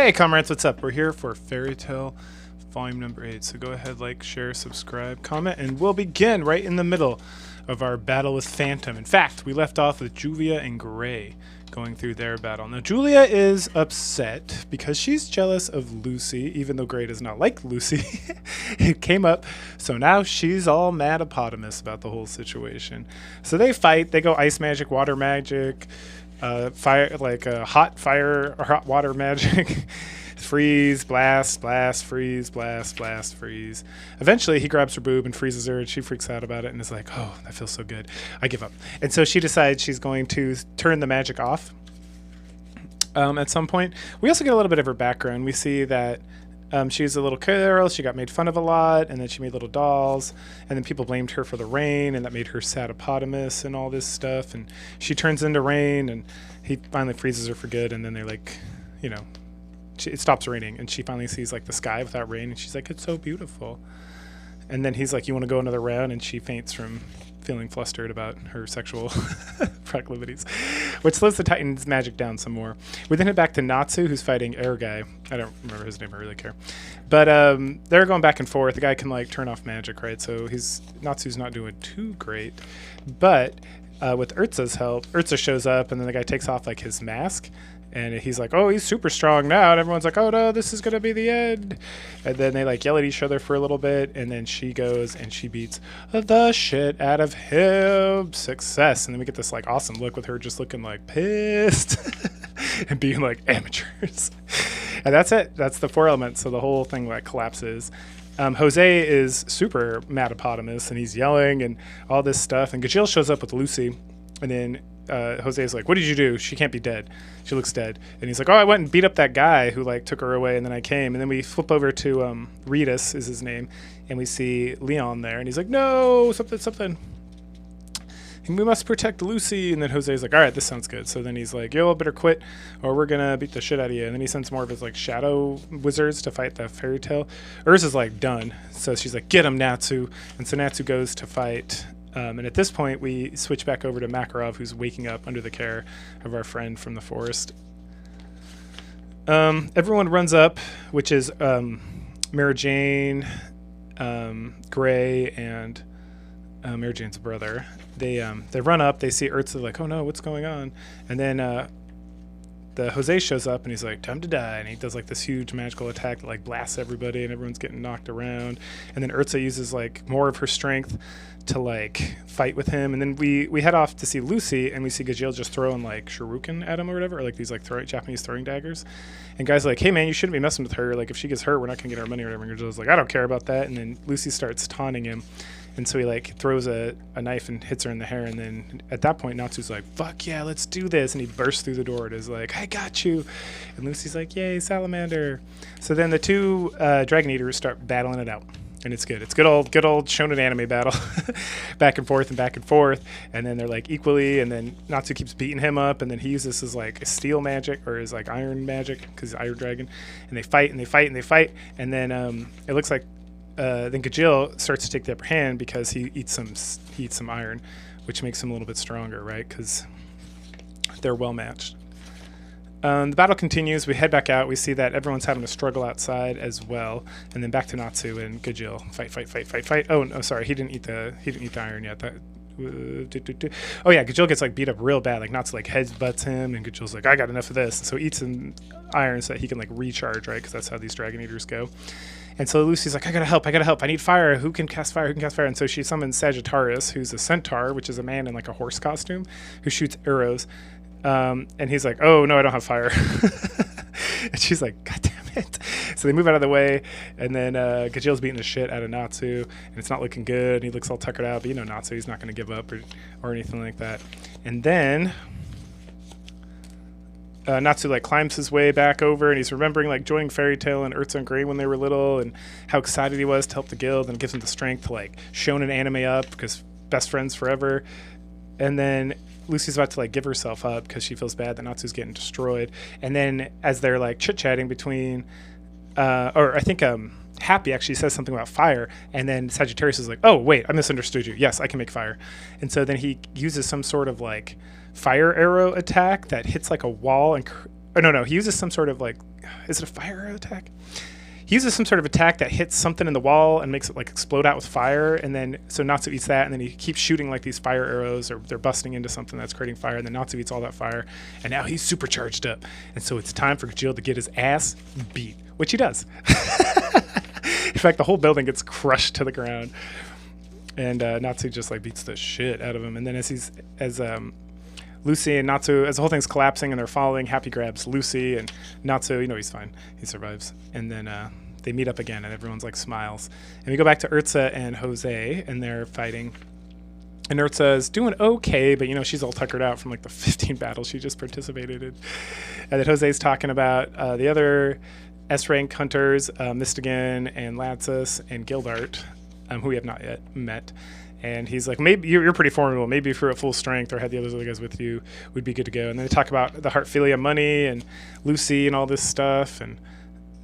Hey comrades, what's up? We're here for Fairy Tale volume number 8. So go ahead, like, share, subscribe, comment, and we'll begin right in the middle of our battle with Phantom. In fact, we left off with Julia and Gray going through their battle. Now Julia is upset because she's jealous of Lucy, even though Gray does not like Lucy. It came up, so now she's all mad-apotamus about the whole situation. So they fight, they go ice magic, water magic, fire, like hot fire or hot water magic. Freeze, blast, blast, freeze, blast, blast, freeze. Eventually he grabs her boob and freezes her, and she freaks out about it and is like, oh, that feels so good, I give up. And so she decides she's going to turn the magic off at some point. We also get a little bit of her background. We see that she's a little girl, she got made fun of a lot, and then she made little dolls, and then people blamed her for the rain, and that made her sad-apotamus and all this stuff, and she turns into rain, and he finally freezes her for good, and then they're like, you know, it stops raining, and she finally sees like the sky without rain, and she's like, it's so beautiful. And then he's like, you want to go another round? And she faints from feeling flustered about her sexual proclivities, which slows the Titan's magic down some more. We then head back to Natsu, who's fighting Air Guy. I don't remember his name, I really care. But they're going back and forth. The guy can like turn off magic, right? So Natsu's not doing too great. But with Urza's help, Urza shows up, and then the guy takes off like his mask. And he's like, oh, he's super strong now. And everyone's like, oh, no, this is going to be the end. And then they like yell at each other for a little bit. And then she goes and she beats the shit out of him. Success. And then we get this like awesome look with her just looking like pissed and being like amateurs. And that's it. That's the 4 elements. So the whole thing like collapses. Jose is super mad-apotamus and he's yelling and all this stuff. And Gajil shows up with Lucy. And then Jose's like, what did you do? She can't be dead. She looks dead. And he's like, oh, I went and beat up that guy who like took her away, and then I came. And then we flip over to Ritas is his name, and we see Leon there, and he's like, no, something. And we must protect Lucy. And then Jose's like, all right, this sounds good. So then he's like, yo, better quit or we're gonna beat the shit out of you. And then he sends more of his like shadow wizards to fight the Fairy Tale. Urza's like done. So she's like, get him, Natsu. And so Natsu goes to fight. And at this point, we switch back over to Makarov, who's waking up under the care of our friend from the forest. Everyone runs up, which is Mara Jane, Gray, and Mara Jane's brother. They run up. They see Urza, like, oh no, what's going on? And then the Jose shows up, and he's like, time to die. And he does like this huge magical attack that like blasts everybody, and everyone's getting knocked around. And then Urza uses like more of her strength to like fight with him, and then we head off to see Lucy, and we see Gajil just throwing like shuriken at him or whatever, or like these like Japanese throwing daggers. And guys like, hey man, you shouldn't be messing with her. Like if she gets hurt, we're not gonna get our money or whatever. And Gajil's like, I don't care about that. And then Lucy starts taunting him, and so he like throws a knife and hits her in the hair. And then at that point, Natsu's like, fuck yeah, let's do this. And he bursts through the door and is like, I got you. And Lucy's like, yay, salamander. So then the two dragon eaters start battling it out. And it's good. It's good old shonen anime battle, back and forth, and then they're like equally. And then Natsu keeps beating him up, and then he uses his like steel magic or his like iron magic because he's Iron Dragon. And they fight and they fight and they fight. And then it looks like then Gajil starts to take the upper hand because he eats some iron, which makes him a little bit stronger, right? Because they're well matched. The battle continues. We head back out. We see that everyone's having a struggle outside as well, and then back to Natsu and Gajil. Fight. Oh no, sorry, he didn't eat the iron yet. Oh yeah, Gajil gets like beat up real bad. Like Natsu like headbutts him, and Gajil's like, I got enough of this. And so he eats some iron so that he can like recharge, right? Because that's how these dragon eaters go. And so Lucy's like, I gotta help. I need fire. Who can cast fire? And so she summons Sagittarius, who's a centaur, which is a man in like a horse costume, who shoots arrows. And he's like, oh no, I don't have fire. And she's like, god damn it. So they move out of the way, and then Gajil's beating the shit out of Natsu, and it's not looking good, and he looks all tuckered out, but you know Natsu, he's not going to give up or anything like that. And then Natsu like climbs his way back over, and he's remembering like joining Fairy Tale and Urza and Gray when they were little, and how excited he was to help the guild, and it gives him the strength to like shonen anime up because best friends forever. And then Lucy's about to like give herself up because she feels bad that Natsu's getting destroyed. And then as they're like chit-chatting between or I think Happy actually says something about fire, and then Sagittarius is like, oh wait, I misunderstood you. Yes, I can make fire. And so then he uses some sort of like fire arrow attack that hits like a wall and Oh no, he uses some sort of like, is it a fire arrow attack? He uses some sort of attack that hits something in the wall and makes it like explode out with fire, and then so Natsu eats that, and then he keeps shooting like these fire arrows, or they're busting into something that's creating fire, and then Natsu eats all that fire, and now he's super charged up, and so it's time for Gajeel to get his ass beat, which he does. In fact, the whole building gets crushed to the ground, and Natsu just like beats the shit out of him, and then as Lucy and Natsu, as the whole thing's collapsing and they're falling, Happy grabs Lucy, and Natsu, he's fine. He survives. And then they meet up again, and everyone's like smiles. And we go back to Urza and Jose, and they're fighting. And Urza is doing okay, but she's all tuckered out from like the 15 battles she just participated in. And then Jose's talking about the other S-rank hunters, Mistigan and Latsus and Gildart, who we have not yet met. And he's like, maybe you're pretty formidable. Maybe if you're at full strength or had the other guys with you, we'd be good to go. And then they talk about the Heartfilia money and Lucy and all this stuff. And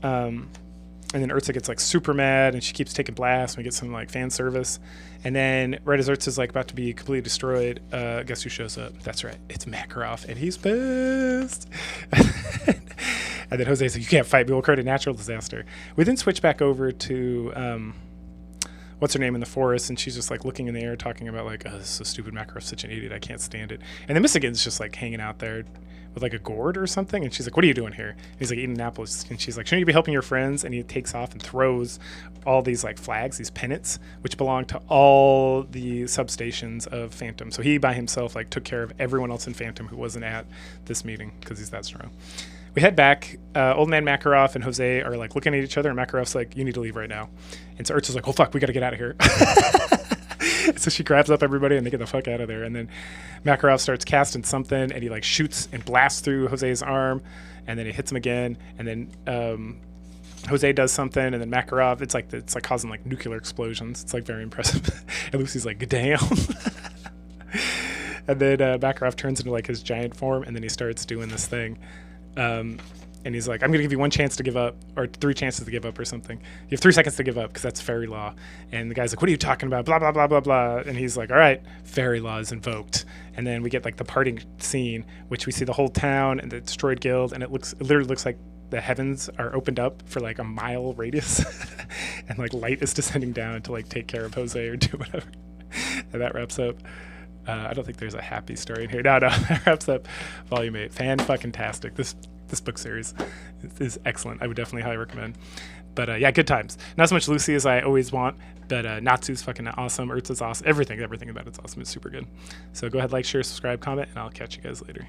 then Urza gets like super mad, and she keeps taking blasts. And we get some like fan service. And then right as Urza's like about to be completely destroyed, guess who shows up? That's right, it's Makarov, and he's pissed. And then Jose's like, you can't fight me. We'll create a natural disaster. We then switch back over to what's her name in the forest, and she's just like looking in the air talking about like, oh, this is so stupid, Makarov's such an idiot, I can't stand it. And then Mistigan's just like hanging out there with like a gourd or something, and she's like, what are you doing here? And he's like, eating apples. And she's like, shouldn't you be helping your friends? And he takes off and throws all these like flags, these pennants, which belong to all the substations of Phantom. So he by himself like took care of everyone else in Phantom who wasn't at this meeting because he's that strong. We head back. Old man Makarov and Jose are like looking at each other, and Makarov's like, you need to leave right now. And so Urza's like, oh fuck, we gotta get out of here. So she grabs up everybody and they get the fuck out of there. And then Makarov starts casting something, and he like shoots and blasts through Jose's arm, and then he hits him again. And then Jose does something, and then Makarov, it's like causing like nuclear explosions. It's like very impressive. And Lucy's like, damn. And then Makarov turns into like his giant form, and then he starts doing this thing. And he's like, I'm going to give you one chance to give up, or 3 chances to give up or something. You have 3 seconds to give up because that's fairy law. And the guy's like, what are you talking about? Blah, blah, blah, blah, blah. And he's like, all right, fairy law is invoked. And then we get like the parting scene, which we see the whole town and the destroyed guild. And it literally looks like the heavens are opened up for like a mile radius. And like light is descending down to like take care of Jose or do whatever. And that wraps up. I don't think there's a happy story in here. No, that wraps up Volume 8. Fan-fucking-tastic. This book series is excellent. I would definitely highly recommend. But yeah, good times. Not so much Lucy as I always want, but Natsu's fucking awesome. Urza's awesome. Everything about it's awesome. It's super good. So go ahead, like, share, subscribe, comment, and I'll catch you guys later.